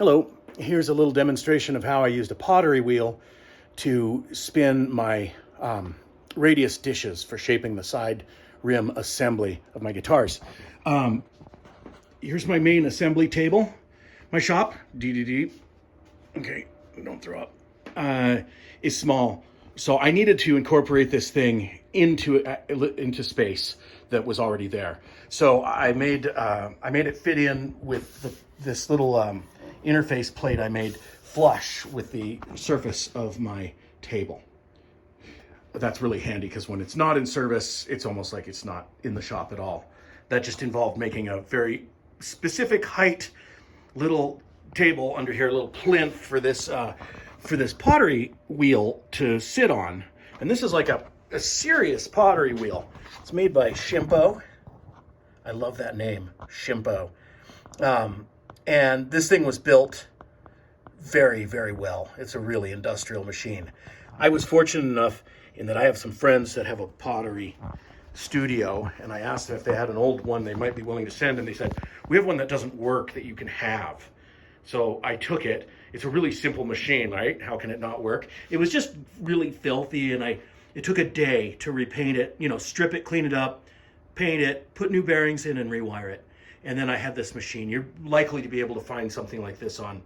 Hello, here's a little demonstration of how I used a pottery wheel to spin my radius dishes for shaping the side rim assembly of my guitars. Here's my main assembly table. My shop, okay, don't throw up, is small. So I needed to incorporate this thing into space that was already there. So I made it fit in with this little interface plate I made flush with the surface of my table. That's really handy because when it's not in service, it's almost like it's not in the shop at all. That just involved making a very specific height little table under here, a little plinth for this pottery wheel to sit on. And this is like a serious pottery wheel. It's made by Shimpo. I love that name, Shimpo. And this thing was built very, very well. It's a really industrial machine. I was fortunate enough in that I have some friends that have a pottery studio, and I asked them if they had an old one they might be willing to send, and they said, we have one that doesn't work that you can have. So I took it. It's a really simple machine, right? How can it not work? It was just really filthy, and it took a day to repaint it, strip it, clean it up, paint it, put new bearings in, and rewire it. And then I had this machine. You're likely to be able to find something like this on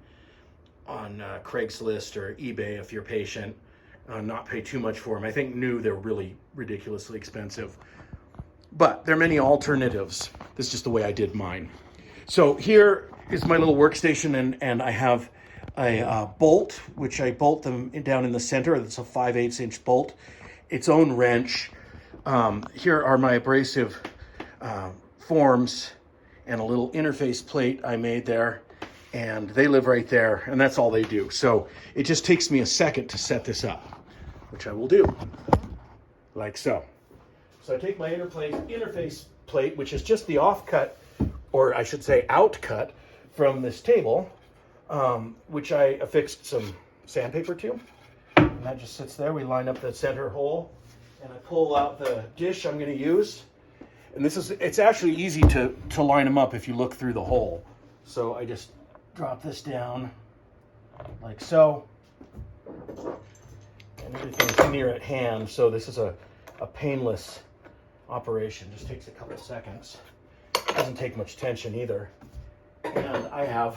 Craigslist or eBay if you're patient. Not pay too much for them. I think new, they're really ridiculously expensive. But there are many alternatives. This is just the way I did mine. So here is my little workstation, and I have a bolt, which I bolt them down in the center. It's a 5/8 inch bolt. Its own wrench. Here are my abrasive forms and a little interface plate I made there. And they live right there, and that's all they do. So it just takes me a second to set this up, which I will do, like so. So I take my interface plate, which is just the offcut, or I should say outcut, from this table, which I affixed some sandpaper to. And that just sits there. We line up the center hole, and I pull out the dish I'm going to use. And it's actually easy to line them up if you look through the hole. So I just drop this down like so. And everything's near at hand, so this is a painless operation. Just takes a couple seconds. Doesn't take much tension either. And I have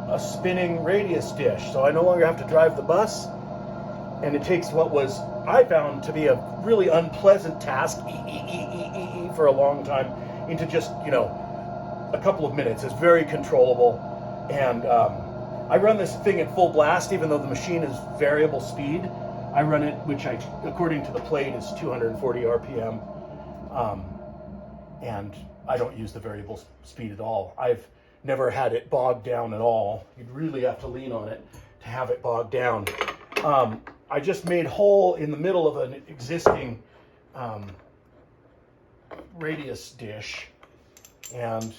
a spinning radius dish, so I no longer have to drive the bus. And it takes what was, I found, to be a really unpleasant task, for a long time, into just, a couple of minutes. It's very controllable. And I run this thing at full blast, even though the machine is variable speed. I run it, which according to the plate, is 240 RPM. And I don't use the variable speed at all. I've never had it bogged down at all. You'd really have to lean on it to have it bogged down. I just made hole in the middle of an existing radius dish. And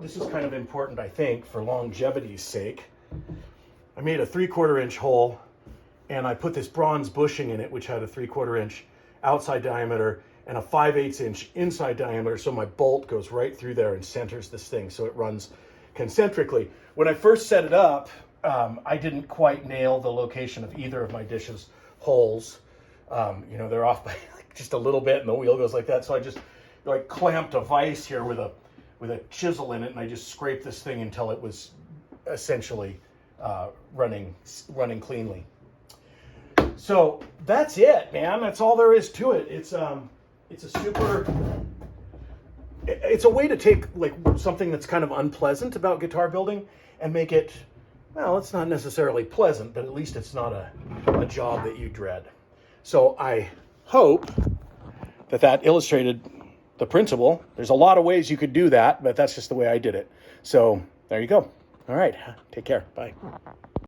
this is kind of important, I think, for longevity's sake. I made a 3/4 inch hole, and I put this bronze bushing in it, which had a 3/4 inch outside diameter and a 5/8 inch inside diameter. So my bolt goes right through there and centers this thing so it runs concentrically. When I first set it up, I didn't quite nail the location of either of my dishes' holes. They're off by just a little bit, and the wheel goes like that. So I just clamped a vise here with a chisel in it, and I just scraped this thing until it was essentially running cleanly. So that's it, man. That's all there is to it. It's a way to take something that's kind of unpleasant about guitar building and make it, well, it's not necessarily pleasant, but at least it's not a job that you dread. So I hope that illustrated the principle. There's a lot of ways you could do that, but that's just the way I did it. So there you go. All right. Take care. Bye.